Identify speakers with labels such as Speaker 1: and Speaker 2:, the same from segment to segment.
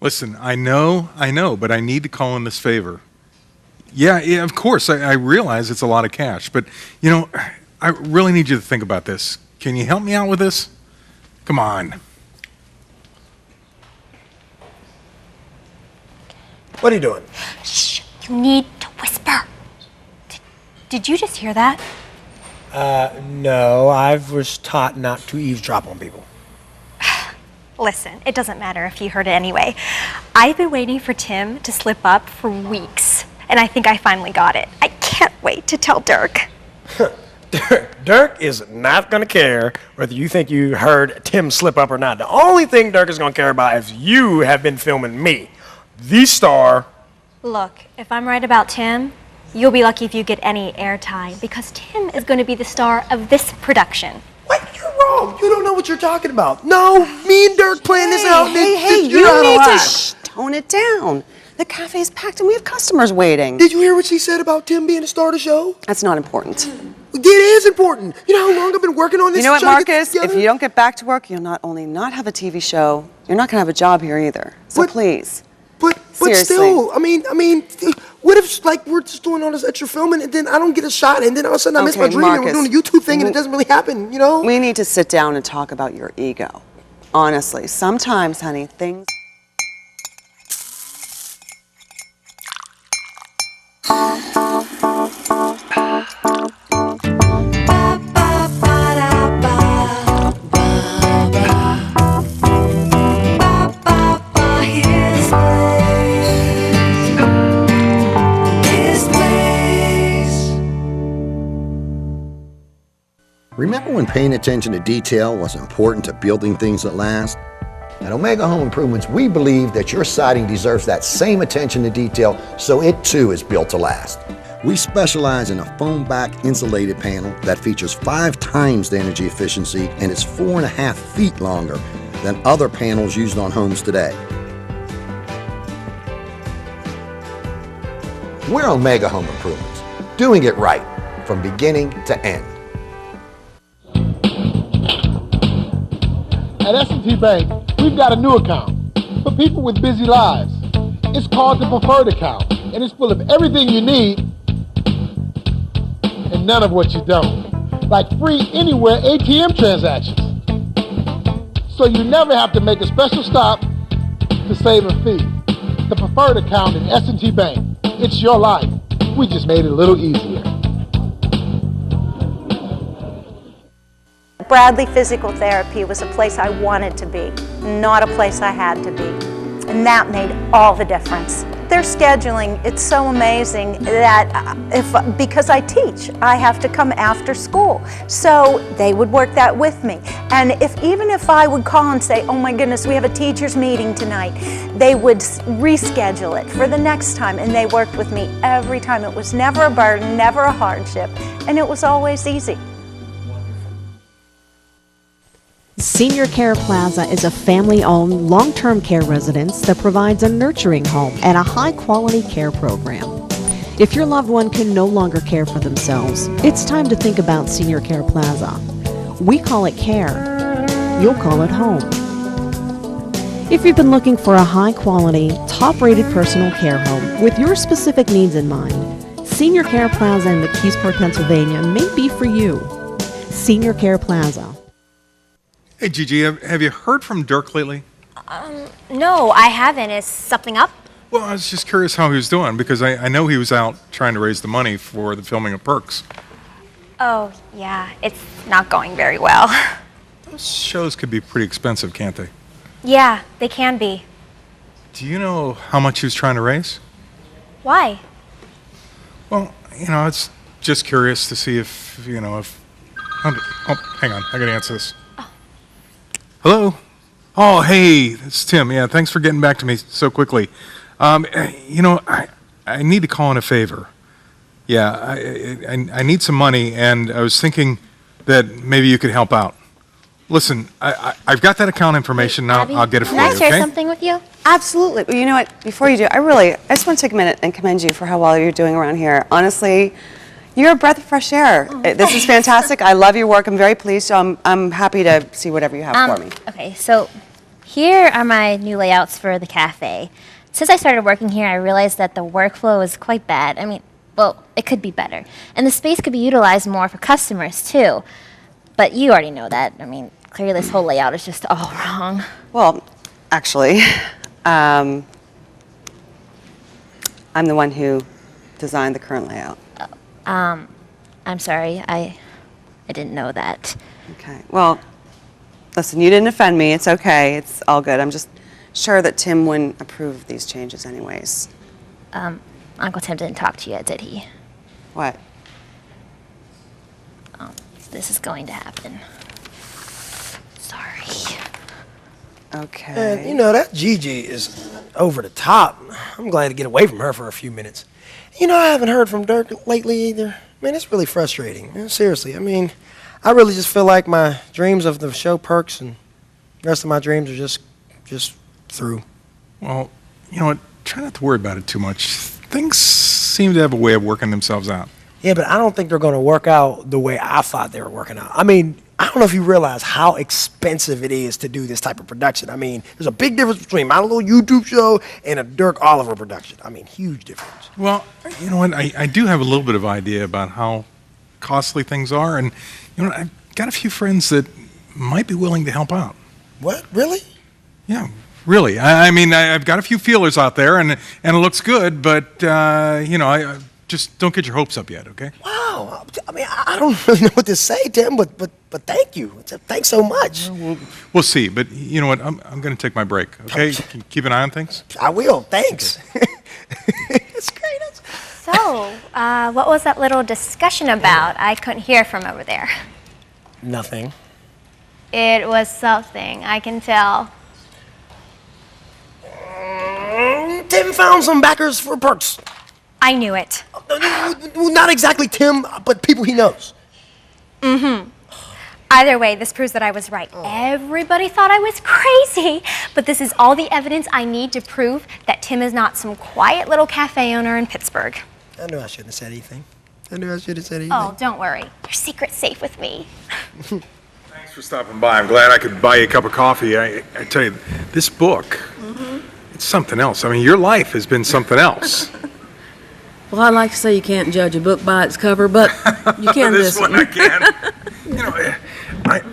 Speaker 1: Listen, I know, but I need to call in this favor. Yeah, of course, I realize it's a lot of cash, but, I really need you to think about this. Can you help me out with this? Come on.
Speaker 2: What are you doing?
Speaker 3: Shh, you need to whisper. Did you just hear that?
Speaker 2: No, I was taught not to eavesdrop on people.
Speaker 3: Listen, it doesn't matter if you heard it anyway. I've been waiting for Tim to slip up for weeks, and I think I finally got it. I can't wait to tell Dirk.
Speaker 2: Dirk is not going to care whether you think you heard Tim slip up or not. The only thing Dirk is going to care about is you have been filming me, the star.
Speaker 3: Look, if I'm right about Tim, you'll be lucky if you get any airtime, because Tim is going to be the star of this production.
Speaker 2: What? You're wrong. You don't know what you're talking about. No, me and Dirk playing this out.
Speaker 4: Hey, you need to tone it down. The cafe's packed and we have customers waiting.
Speaker 2: Did you hear what she said about Tim being the star of the show?
Speaker 4: That's not important.
Speaker 2: It is important. You know how long I've been working on this?
Speaker 4: You know what, Marcus? If you don't get back to work, you'll not only not have a TV show, you're not going to have a job here either. So please.
Speaker 2: But still, I mean, what if we're just doing all this extra filming and then I don't get a shot and then all of a sudden I miss my dream and we're doing a YouTube thing and it doesn't really happen, you know?
Speaker 4: We need to sit down and talk about your ego. Honestly, sometimes, honey, things...
Speaker 5: Remember when paying attention to detail was important to building things that last? At Omega Home Improvements, we believe that your siding deserves that same attention to detail so it too is built to last. We specialize in a foam back insulated panel that features 5 times the energy efficiency and is 4.5 feet longer than other panels used on homes today. We're Omega Home Improvements, doing it right from beginning to end.
Speaker 6: At S&T Bank, we've got a new account for people with busy lives. It's called the Preferred Account, and it's full of everything you need and none of what you don't, like free anywhere ATM transactions. So you never have to make a special stop to save a fee. The Preferred Account in S&T Bank. It's your life. We just made it a little easier.
Speaker 7: Bradley Physical Therapy was a place I wanted to be, not a place I had to be. And that made all the difference. Their scheduling, it's so amazing that because I teach, I have to come after school. So they would work that with me. And even if I would call and say, oh my goodness, we have a teacher's meeting tonight, they would reschedule it for the next time. And they worked with me every time. It was never a burden, never a hardship, and it was always easy.
Speaker 8: Senior Care Plaza is a family-owned, long-term care residence that provides a nurturing home and a high-quality care program. If your loved one can no longer care for themselves, it's time to think about Senior Care Plaza. We call it care. You'll call it home. If you've been looking for a high-quality, top-rated personal care home with your specific needs in mind, Senior Care Plaza in McKeesport, Pennsylvania may be for you. Senior Care Plaza.
Speaker 1: Hey, GiGi, have you heard from Dirk lately?
Speaker 3: No, I haven't. Is something up?
Speaker 1: Well, I was just curious how he was doing, because I know he was out trying to raise the money for the filming of Perks.
Speaker 3: Oh, yeah, it's not going very well.
Speaker 1: Those shows could be pretty expensive, can't they?
Speaker 3: Yeah, they can be.
Speaker 1: Do you know how much he was trying to raise?
Speaker 3: Why?
Speaker 1: Well, it's just curious to see if hang on, I gotta answer this. Hello? Oh, hey, it's Tim. Yeah, thanks for getting back to me so quickly. I need to call in a favor. Yeah, I need some money, and I was thinking that maybe you could help out. Listen, I've got that account information now.
Speaker 3: Abby,
Speaker 1: I'll get it for you,
Speaker 3: Can I share
Speaker 1: okay?
Speaker 3: something with you?
Speaker 4: Absolutely. Well, you know what? Before you do, I just want to take a minute and commend you for how well you're doing around here. Honestly, you're a breath of fresh air. This is fantastic. I love your work. I'm very pleased. So I'm happy to see whatever you have for me.
Speaker 3: Okay, so
Speaker 9: Here are my new layouts for the cafe. Since I started working here, I realized that the workflow is quite bad. I mean, well, it could be better. And the space could be utilized more for customers, too. But you already know that. I mean, clearly this whole layout is just all wrong.
Speaker 4: Well, actually, I'm the one who designed the current layout.
Speaker 9: I'm sorry, I didn't know that.
Speaker 4: Okay. Well, listen, you didn't offend me. It's okay. It's all good. I'm just sure that Tim wouldn't approve of these changes anyways.
Speaker 9: Uncle Tim didn't talk to you yet, did he?
Speaker 4: What?
Speaker 9: This is going to happen. Sorry.
Speaker 4: Okay.
Speaker 2: And, you know, that GiGi is over the top. I'm glad to get away from her for a few minutes. You know, I haven't heard from Dirk lately either. Man, it's really frustrating. Yeah, seriously, I mean, I really just feel like my dreams of the show Perks and the rest of my dreams are just through.
Speaker 1: Well, you know what? Try not to worry about it too much. Things seem to have a way of working themselves out.
Speaker 2: Yeah, but I don't think they're going to work out the way I thought they were working out. I mean, I don't know if you realize how expensive it is to do this type of production. I mean, there's a big difference between my little YouTube show and a Dirk Oliver production. I mean, huge difference.
Speaker 1: Well, you know what? I do have a little bit of idea about how costly things are, and you know, I've got a few friends that might be willing to help out.
Speaker 2: What? Really?
Speaker 1: Yeah, really. I mean, I've got a few feelers out there, and it looks good, but you know, I just don't get your hopes up yet, okay?
Speaker 2: Wow. I mean, I don't really know what to say, Tim, but thank you. Thanks so much.
Speaker 1: We'll see, but you know what? I'm going to take my break, okay? Can you keep an eye on things?
Speaker 2: I will. Thanks. It's great.
Speaker 3: So, what was that little discussion about? I couldn't hear from over there.
Speaker 2: Nothing.
Speaker 3: It was something, I can tell.
Speaker 2: Tim found some backers for Perks.
Speaker 3: I knew it.
Speaker 2: Well, not exactly Tim, but people he knows.
Speaker 3: Either way, this proves that I was right. Everybody thought I was crazy, but this is all the evidence I need to prove that Tim is not some quiet little cafe owner in Pittsburgh.
Speaker 2: I knew I shouldn't have said anything.
Speaker 3: Oh, don't worry. Your secret's safe with me.
Speaker 1: Thanks for stopping by. I'm glad I could buy you a cup of coffee. I tell you, this book, it's something else. I mean, your life has been something else.
Speaker 10: Well, I like to say you can't judge a book by its cover, but you can
Speaker 1: this
Speaker 10: this
Speaker 1: one I can. You know,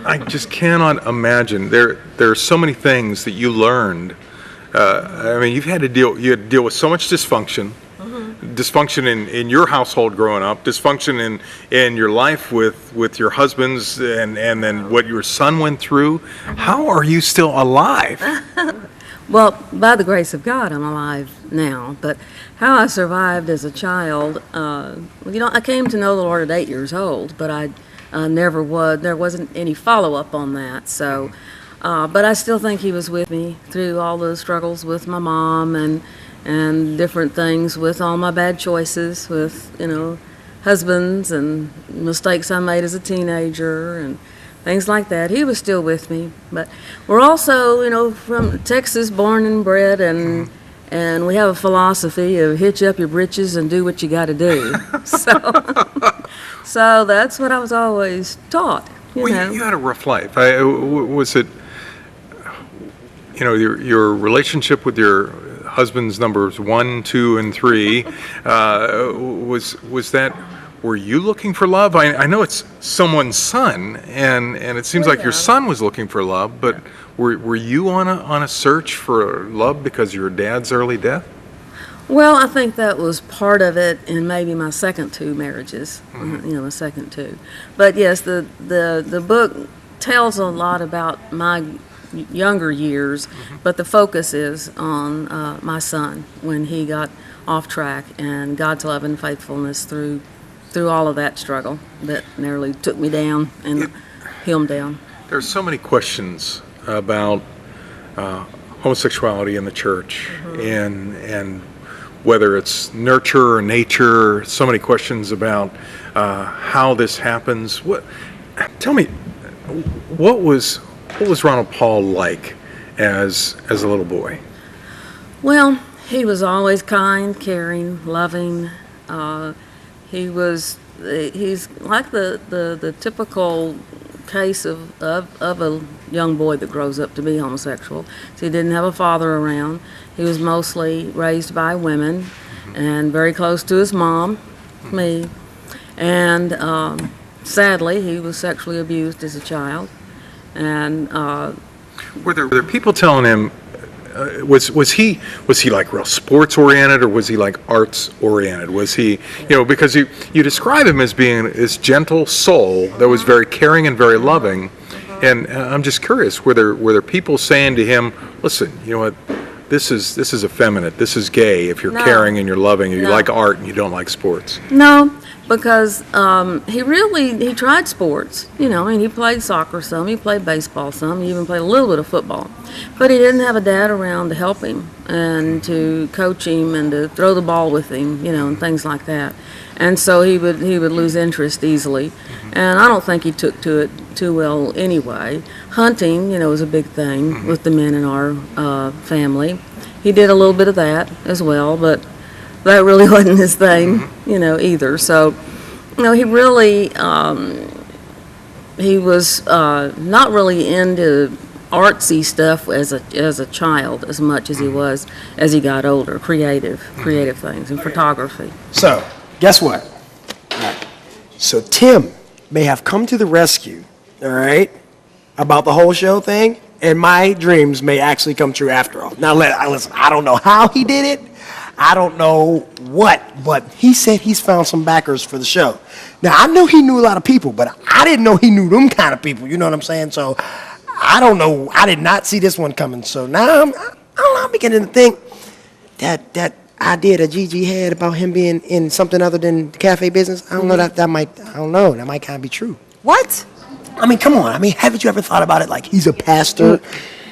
Speaker 1: I just cannot imagine. There are so many things that you learned. I mean, you had to deal with so much dysfunction. Dysfunction in your household growing up, dysfunction in your life with your husbands, and then what your son went through. How are you still alive?
Speaker 10: Well, by the grace of God, I'm alive now. But how I survived as a child, I came to know the Lord at 8 years old, but I never would. There wasn't any follow-up on that. So, but I still think He was with me through all the struggles with my mom and different things, with all my bad choices, with, husbands and mistakes I made as a teenager and things like that. He was still with me. But we're also, from Texas, born and bred, and we have a philosophy of hitch up your britches and do what you got to do. So that's what I was always taught. You
Speaker 1: had a rough life. Was it, your relationship with your husband's numbers 1, 2, and 3, was that, were you looking for love? I know it's someone's son, and it seems like your son was looking for love, but were you on a search for love because of your dad's early death?
Speaker 10: Well, I think that was part of it in maybe my second 2 marriages, my second 2. But yes, the book tells a lot about my younger years, but the focus is on my son when he got off track, and God's love and faithfulness through all of that struggle that nearly took me down and him down.
Speaker 1: There's so many questions about homosexuality in the church, and whether it's nurture or nature. So many questions about how this happens. Tell me, what was Ronald Paul like as a little boy?
Speaker 10: Well, he was always kind, caring, loving. He's like the typical case of a young boy that grows up to be homosexual. So he didn't have a father around. He was mostly raised by women and very close to his mom, me. And sadly, he was sexually abused as a child. And
Speaker 1: Were there people telling him, was he like real sports oriented, or was he like arts oriented? Was he, because you describe him as being this gentle soul that was very caring and very loving, and I'm just curious, were there people saying to him, listen, you know what, this is effeminate, this is gay if you're caring and you're loving, and you like art and you don't like sports?
Speaker 10: No, because he tried sports. He played soccer some, he played baseball some, he even played a little bit of football. But he didn't have a dad around to help him and to coach him and to throw the ball with him, and things like that. And so he would lose interest easily. And I don't think he took to it too well anyway. Hunting, was a big thing with the men in our family. He did a little bit of that as well, but that really wasn't his thing, either. So, he really, he was not really into artsy stuff as a child as much as he was as he got older, creative things and photography.
Speaker 2: So, guess what? All right. So Tim may have come to the rescue, all right, about the whole show thing, and my dreams may actually come true after all. Now, listen, I don't know how he did it. I don't know what, but he said he's found some backers for the show. Now, I knew he knew a lot of people, but I didn't know he knew them kind of people, you know what I'm saying? So, I don't know. I did not see this one coming. So now I'm beginning to think that idea that GiGi had about him being in something other than the cafe business, I don't know, that might kind of be true.
Speaker 4: What?
Speaker 2: I mean, come on. I mean, haven't you ever thought about it? Like, he's a pastor,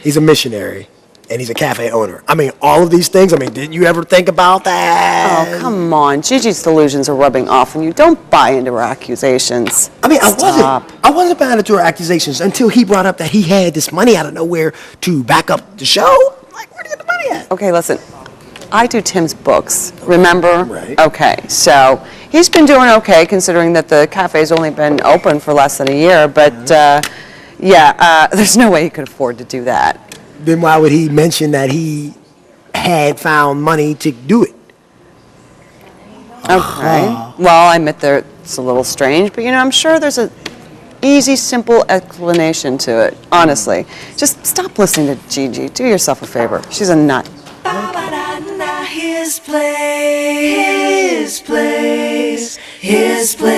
Speaker 2: he's a missionary, and he's a cafe owner. I mean, all of these things. I mean, didn't you ever think about that?
Speaker 4: Oh, come on. GiGi's delusions are rubbing off on you. Don't buy into her accusations.
Speaker 2: I mean, I wasn't buying into her accusations until he brought up that he had this money out of nowhere to back up the show. Like, where did he get the money at?
Speaker 4: Okay, listen. I do Tim's books, remember?
Speaker 2: Right.
Speaker 4: Okay, so he's been doing okay considering that the cafe's only been open for less than a year, but there's no way he could afford to do that.
Speaker 2: Then why would he mention that he had found money to do it?
Speaker 4: Okay. Well, I admit that it's a little strange, but I'm sure there's an easy, simple explanation to it, honestly. Just stop listening to GiGi. Do yourself a favor. She's a nut.
Speaker 11: His place, his place, his place.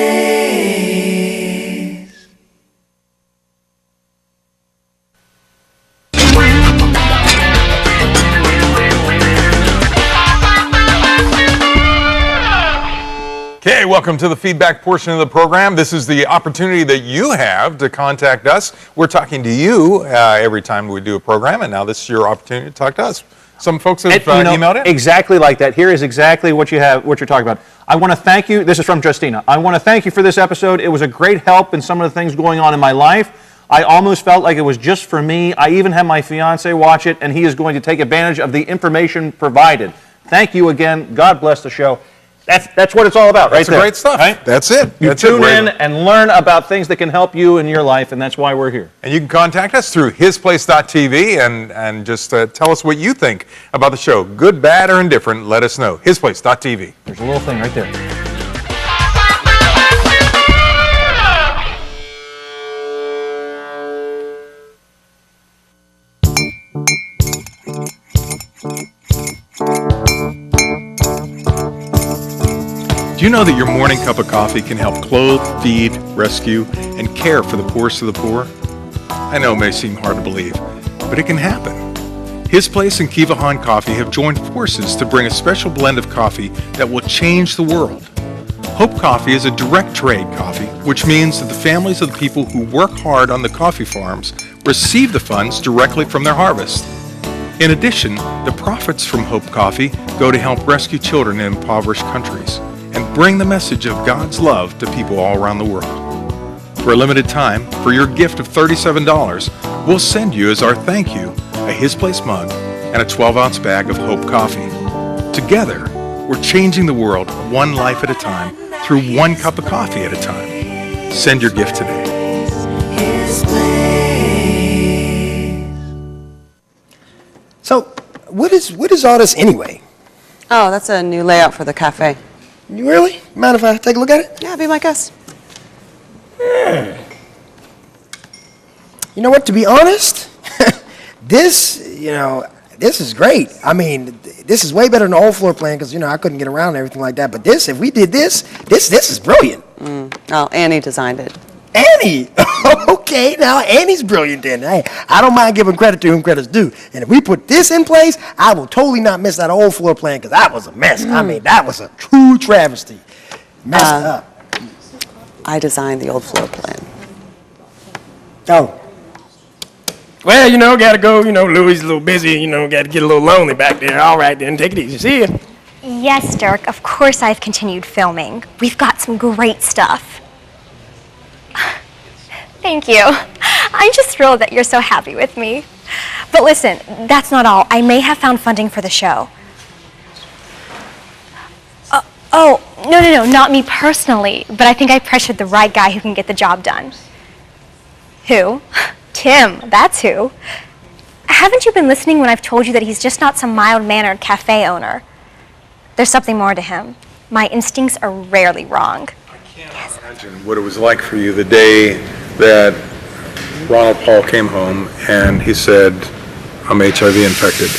Speaker 1: Okay, welcome to the feedback portion of the program. This is the opportunity that you have to contact us. We're talking to you every time we do a program, and now this is your opportunity to talk to us. Some folks have emailed it.
Speaker 12: Exactly like that. Here is exactly what you're talking about. I want to thank you. This is from Justina. I want to thank you for this episode. It was a great help in some of the things going on in my life. I almost felt like it was just for me. I even had my fiance watch it, and he is going to take advantage of the information provided. Thank you again. God bless the show. That's what it's all about, right there.
Speaker 1: That's great stuff.
Speaker 12: Right?
Speaker 1: That's it.
Speaker 12: You tune in and learn about things that can help you in your life, and that's why we're here.
Speaker 1: And you can contact us through hisplace.tv and just tell us what you think about the show. Good, bad, or indifferent, let us know. Hisplace.tv.
Speaker 12: There's a little thing right there.
Speaker 1: Do you know that your morning cup of coffee can help clothe, feed, rescue, and care for the poorest of the poor? I know it may seem hard to believe, but it can happen. His Place and Kiva Han Coffee have joined forces to bring a special blend of coffee that will change the world. Hope Coffee is a direct trade coffee, which means that the families of the people who work hard on the coffee farms receive the funds directly from their harvest. In addition, the profits from Hope Coffee go to help rescue children in impoverished countries and bring the message of God's love to people all around the world. For a limited time, for your gift of $37, we'll send you as our thank you a His Place mug and a 12-ounce bag of Hope Coffee. Together, we're changing the world one life at a time through one cup of coffee at a time. Send your gift today.
Speaker 2: what is all this anyway?
Speaker 4: Oh, that's a new layout for the cafe.
Speaker 2: You really? Mind if I take a look at it?
Speaker 4: Yeah, be my guest.
Speaker 2: You know what, to be honest, this is great. I mean, this is way better than the old floor plan because, I couldn't get around and everything like that. But if we did this is brilliant.
Speaker 4: Oh, Annie designed it.
Speaker 2: Annie! Okay, now Annie's brilliant then. Hey, I don't mind giving credit to whom credit's due. And if we put this in place, I will totally not miss that old floor plan because that was a mess. I mean, that was a true travesty. Messed up.
Speaker 4: I designed the old floor plan.
Speaker 2: Oh. Well, gotta go. Louis is a little busy. Gotta get a little lonely back there. All right, then, take it easy. See ya.
Speaker 3: Yes, Dirk, of course I've continued filming. We've got some great stuff. Thank you. I'm just thrilled that you're so happy with me. But listen, that's not all. I may have found funding for the show. No, not me personally, but I think I pressured the right guy who can get the job done. Who? Tim, that's who. Haven't you been listening when I've told you that he's just not some mild-mannered cafe owner? There's something more to him. My instincts are rarely wrong.
Speaker 1: I can't imagine what it was like for you the day that Ronald Paul came home and he said, I'm HIV infected.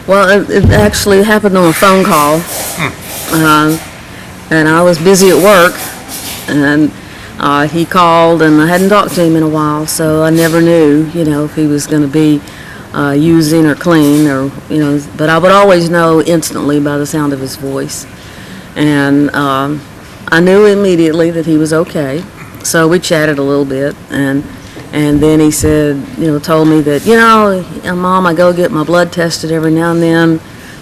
Speaker 10: Well, it actually happened on a phone call. And I was busy at work, and he called, and I hadn't talked to him in a while, so I never knew, if he was going to be using or clean, or, but I would always know instantly by the sound of his voice. And I knew immediately that he was okay, so we chatted a little bit, and then he said, told me that, Mom, I go get my blood tested every now and then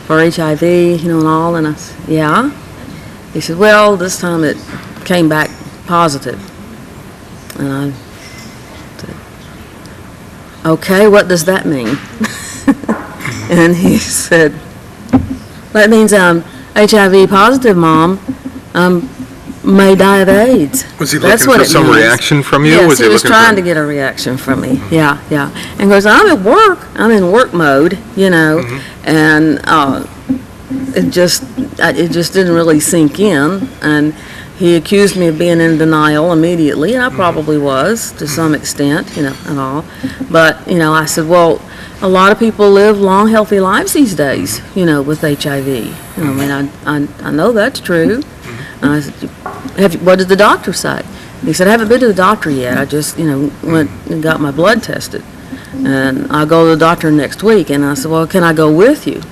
Speaker 10: for HIV, and all, and I said, yeah? He said, well, this time it came back positive. And I said, okay, what does that mean? And he said, that means I'm HIV positive, Mom. May die of AIDS.
Speaker 1: Was he looking for some reaction from you?
Speaker 10: Yes, he was trying to get a reaction from me. Yeah. And goes, I'm at work. I'm in work mode, and it just didn't really sink in. And he accused me of being in denial immediately, and I probably was to some extent, and all. But, I said, well, a lot of people live long, healthy lives these days, with HIV. I know that's true. And I said, what did the doctor say? And he said, I haven't been to the doctor yet. I just, went and got my blood tested. And I'll go to the doctor next week. And I said, well, can I go with you?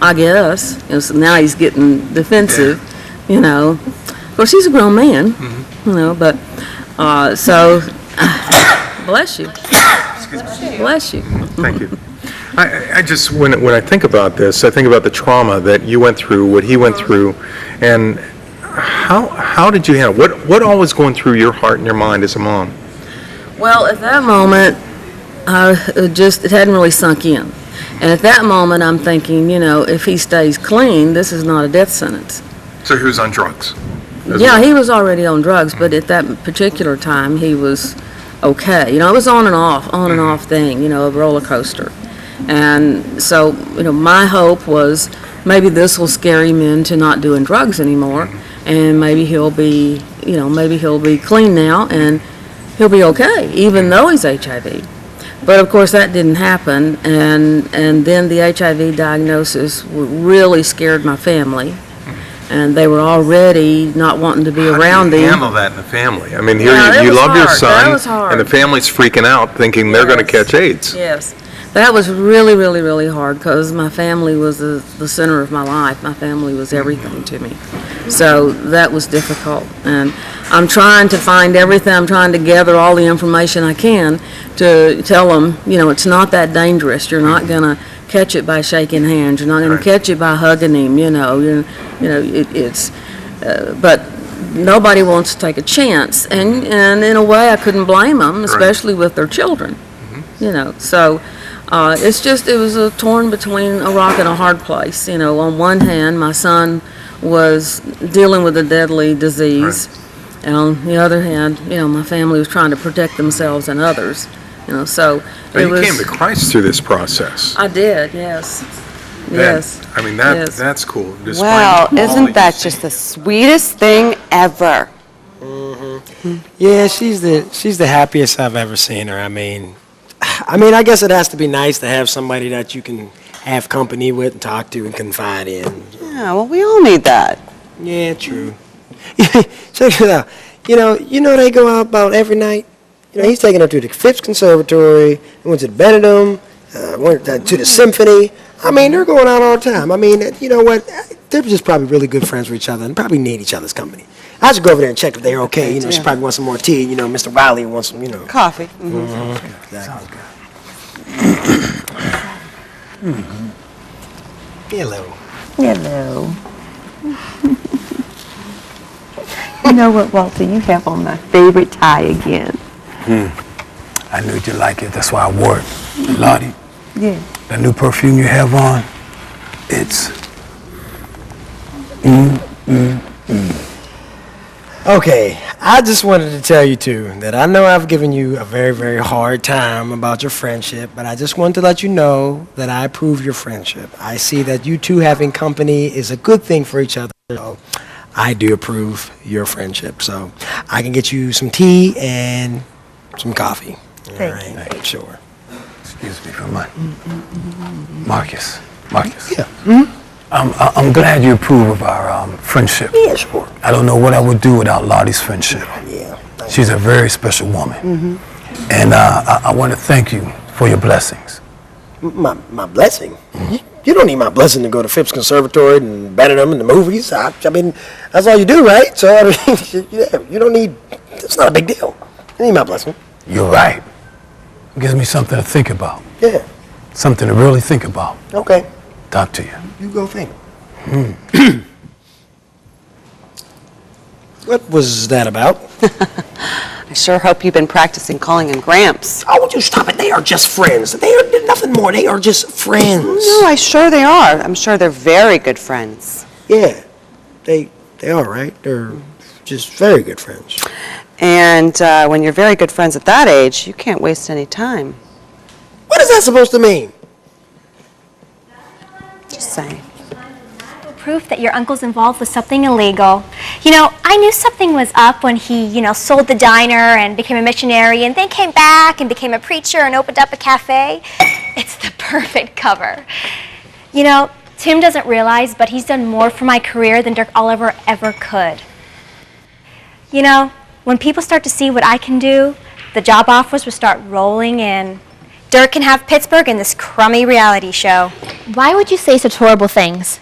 Speaker 10: I guess. So now he's getting defensive, Of course, he's a grown man, but, so, bless you. Bless you.
Speaker 1: Thank you. I just, when I think about this, I think about the trauma that you went through, what he went through, and how did you handle it? What all was going through your heart and your mind as a mom?
Speaker 10: Well, at that moment, it hadn't really sunk in. And at that moment, I'm thinking, if he stays clean, this is not a death sentence.
Speaker 1: So he was on drugs?
Speaker 10: Yeah, he was already on drugs, but at that particular time, he was okay. It was on and off thing, a roller coaster. And so, my hope was maybe this will scare him into not doing drugs anymore, and maybe he'll be clean now, and he'll be okay, even though he's HIV. But of course that didn't happen, and then the HIV diagnosis really scared my family, and they were already not wanting to be around him.
Speaker 1: How do you handle that in the family? I mean, here you love your son, and the family's freaking out, thinking they're going to catch AIDS.
Speaker 10: Yes. That was really, really, really hard because my family was the center of my life. My family was everything to me. So that was difficult. And I'm trying to find everything. I'm trying to gather all the information I can to tell them, it's not that dangerous. You're not going to catch it by shaking hands. You're not going to catch it by hugging him, but nobody wants to take a chance. And in a way, I couldn't blame them, especially with their children, So it was a torn between a rock and a hard place. On one hand, my son was dealing with a deadly disease, and on the other hand, my family was trying to protect themselves and others. So
Speaker 1: Now,
Speaker 10: it
Speaker 1: you
Speaker 10: was.
Speaker 1: came to Christ through this process.
Speaker 10: I did, yes.
Speaker 1: Yes. I mean,
Speaker 10: Yes.
Speaker 1: that's cool. Despite
Speaker 4: Well,
Speaker 1: all
Speaker 4: isn't
Speaker 1: these
Speaker 4: that just the sweetest thing ever?
Speaker 2: Yeah, she's the happiest I've ever seen her. I mean, I guess it has to be nice to have somebody that you can have company with and talk to and confide in.
Speaker 4: Yeah, well, we all need that.
Speaker 2: Yeah, true. Check it out. You know they go out about every night. He's taking her to the Phipps Conservatory, went to the Benedum, went to the Symphony. I mean, they're going out all the time. I mean, you know what? They're just probably really good friends with each other and probably need each other's company. I should go over there and check if they're okay. She probably wants some more tea. Mr. Wiley wants some,
Speaker 4: Coffee.
Speaker 2: Exactly. Hello.
Speaker 13: Hello. You know what, Walter? You have on my favorite tie again.
Speaker 14: I knew you'd like it. That's why I wore it. Lottie,
Speaker 13: Yeah.
Speaker 14: that new perfume you have on, it's...
Speaker 2: Okay, I just wanted to tell you, too, that I know I've given you a very, very hard time about your friendship, but I just wanted to let you know that I approve your friendship. I see that you two having company is a good thing for each other. So I do approve your friendship. So I can get you some tea and some coffee.
Speaker 13: Thank you.
Speaker 2: Sure.
Speaker 14: Excuse me for a moment. Marcus.
Speaker 2: Yeah.
Speaker 14: I'm glad you approve of our friendship.
Speaker 2: Yeah, sure.
Speaker 14: I don't know what I would do without Lottie's friendship.
Speaker 2: Yeah.
Speaker 14: She's a very special woman. And I want to thank you for your blessings.
Speaker 2: My blessing? You don't need my blessing to go to Phipps Conservatory and Benedum and the movies. I mean, that's all you do, right? So, I mean, yeah, you don't need, it's not a big deal. You need my blessing.
Speaker 14: You're right. It gives me something to think about.
Speaker 2: Yeah.
Speaker 14: Something to really think about.
Speaker 2: Okay.
Speaker 14: Talk to you.
Speaker 2: You go think. What was that about?
Speaker 4: I sure hope you've been practicing calling him Gramps.
Speaker 2: Oh, would you stop it? They are just friends. They are nothing more. They are just friends.
Speaker 4: No, I'm sure they are. I'm sure they're very good friends.
Speaker 2: Yeah. They are, right? They're just very good friends.
Speaker 4: And when you're very good friends at that age, you can't waste any time.
Speaker 2: What is that supposed to mean?
Speaker 4: Just saying.
Speaker 3: Proof that your uncle's involved with something illegal. I knew something was up when he, sold the diner and became a missionary and then came back and became a preacher and opened up a cafe. It's the perfect cover. Tim doesn't realize, but he's done more for my career than Dirk Oliver ever could. When people start to see what I can do, the job offers will start rolling in. Dirk can have Pittsburgh in this crummy reality show.
Speaker 9: Why would you say such horrible things?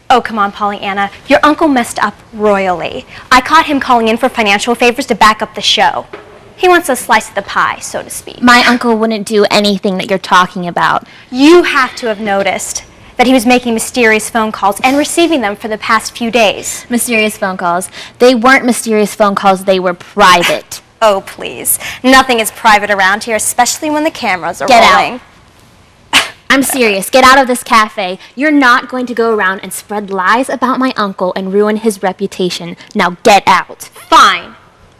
Speaker 3: Oh, come on, Pollyanna. Your uncle messed up royally. I caught him calling in for financial favors to back up the show. He wants a slice of the pie, so to speak.
Speaker 9: My uncle wouldn't do anything that you're talking about.
Speaker 3: You have to have noticed that he was making mysterious phone calls and receiving them for the past few days.
Speaker 9: Mysterious phone calls. They weren't mysterious phone calls, they were private.
Speaker 3: Oh, please. Nothing is private around here, especially when the cameras are
Speaker 9: Get
Speaker 3: rolling.
Speaker 9: out. I'm serious. Get out of this cafe. You're not going to go around and spread lies about my uncle and ruin his reputation. Now get out.
Speaker 3: Fine.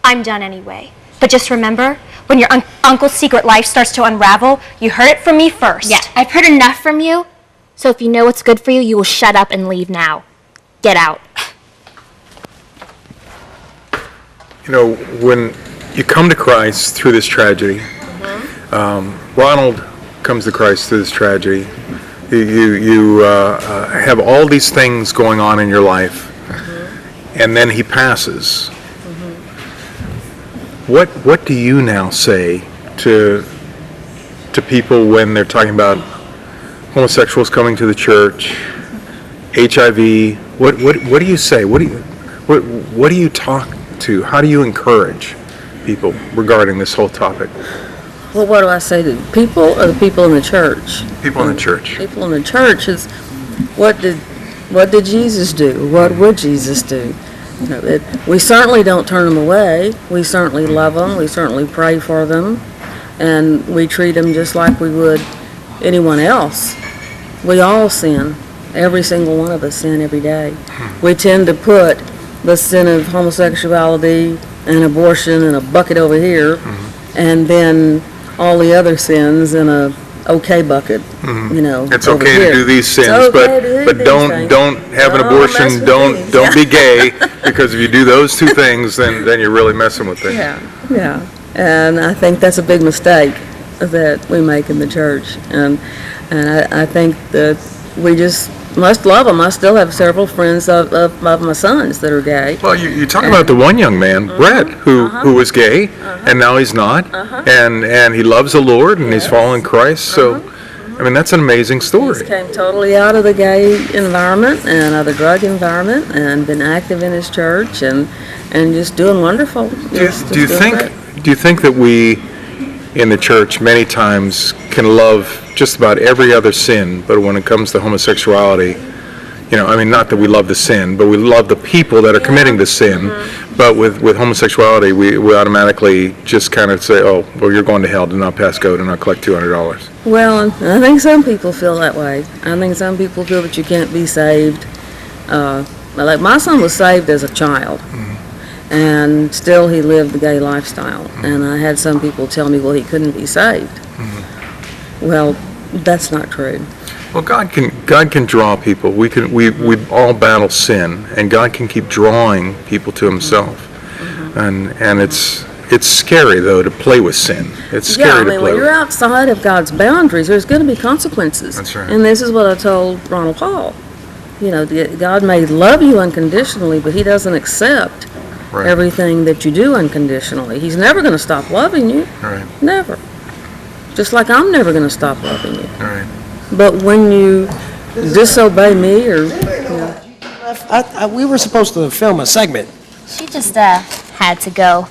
Speaker 3: I'm done anyway. But just remember, when your uncle's secret life starts to unravel, you heard it from me first.
Speaker 9: Yeah, I've heard enough from you. So if you know what's good for you, you will shut up and leave now. Get out.
Speaker 1: When you come to Christ through this tragedy, Ronald comes to Christ through this tragedy. You have all these things going on in your life, and then he passes. What do you now say to people when they're talking about homosexuals coming to the church, HIV? What do you say? What do you talk to? How do you encourage people regarding this whole topic?
Speaker 10: Well, what do I say to people or the people in the church?
Speaker 1: People in the church.
Speaker 10: People in the church is, what did Jesus do? What would Jesus do? We certainly don't turn them away. We certainly love them. We certainly pray for them. And we treat them just like we would anyone else. We all sin. Every single one of us sin every day. We tend to put the sin of homosexuality and abortion in a bucket over here, and then all the other sins in a okay bucket, you know.
Speaker 1: It's
Speaker 10: over
Speaker 1: okay
Speaker 10: here.
Speaker 1: to do these sins,
Speaker 10: It's okay to do
Speaker 1: but
Speaker 10: these
Speaker 1: don't
Speaker 10: things.
Speaker 1: don't have an
Speaker 10: Don't
Speaker 1: abortion.
Speaker 10: mess with
Speaker 1: Don't
Speaker 10: these.
Speaker 1: don't be gay, because if you do those two things, then you're really messing with things.
Speaker 10: Yeah. And I think that's a big mistake that we make in the church. And I think that we just must love them. I still have several friends of my sons that are gay.
Speaker 1: Well, you talk about the one young man, Brett, who was gay, and now he's not, and he loves the Lord, and he's following Christ. So, I mean, that's an amazing story.
Speaker 10: He came totally out of the gay environment and out of the drug environment, and been active in his church, and just doing wonderful.
Speaker 1: Do you think that we in the church many times can love just about every other sin, but when it comes to homosexuality, you know, I mean, not that we love the sin, but we love the people that are committing the sin. But with homosexuality, we automatically just kind of say, oh, well, you're going to hell, do not pass go, do not collect $200.
Speaker 10: Well, I think some people feel that way. I think some people feel that you can't be saved. Like my son was saved as a child, and still he lived the gay lifestyle. And I had some people tell me, well, he couldn't be saved. Well, that's not true.
Speaker 1: Well, God can draw people. We all battle sin, and God can keep drawing people to Himself. And it's scary though to play with sin. It's scary to play
Speaker 10: when
Speaker 1: with.
Speaker 10: you're outside of God's boundaries, there's going to be consequences.
Speaker 1: That's right.
Speaker 10: And this is what I told Ronald Paul. You know, God may love you unconditionally, but He doesn't accept everything that you do unconditionally. He's never going to stop loving you.
Speaker 1: Right.
Speaker 10: Never. Just like I'm never going to stop loving you.
Speaker 1: Right.
Speaker 10: But when you disobey me, or
Speaker 2: we were supposed to film a segment.
Speaker 9: She just had to go.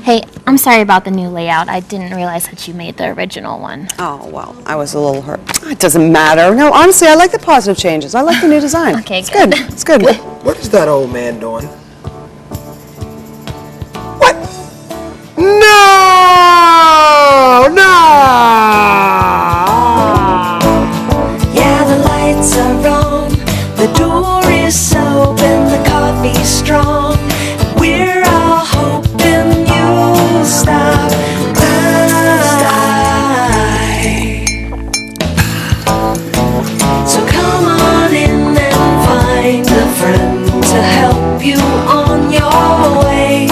Speaker 9: Hey, I'm sorry about the new layout. I didn't realize that you made the original one.
Speaker 4: Oh, well, I was a little hurt. It doesn't matter. No, honestly, I like the positive changes. I like the new design.
Speaker 9: Okay,
Speaker 4: it's good. It's good.
Speaker 2: What is that old man doing? What? No!
Speaker 11: Yeah, the lights are on, the door is open, the coffee's strong. We're all hoping you'll stop by. So come on in and find a friend to help you on your way.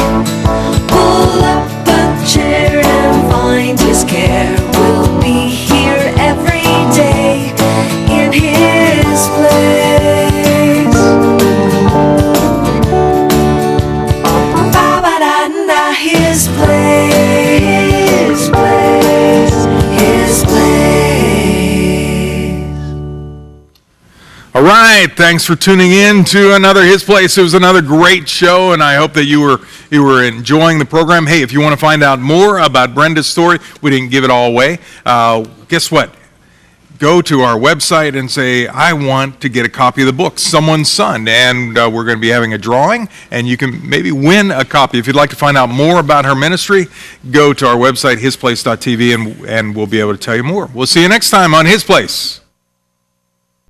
Speaker 11: Pull up a chair and find his care. We'll be here every day in his place. Ba-ba-da-da, his place, his place.
Speaker 1: All right, thanks for tuning in to another His Place. It was another great show, and I hope that you were enjoying the program. Hey, if you want to find out more about Brenda's story, we didn't give it all away. Guess what? Go to our website and say, I want to get a copy of the book, Someone's Son, and we're going to be having a drawing, and you can maybe win a copy. If you'd like to find out more about her ministry, go to our website, hisplace.tv, and we'll be able to tell you more. We'll see you next time on His Place.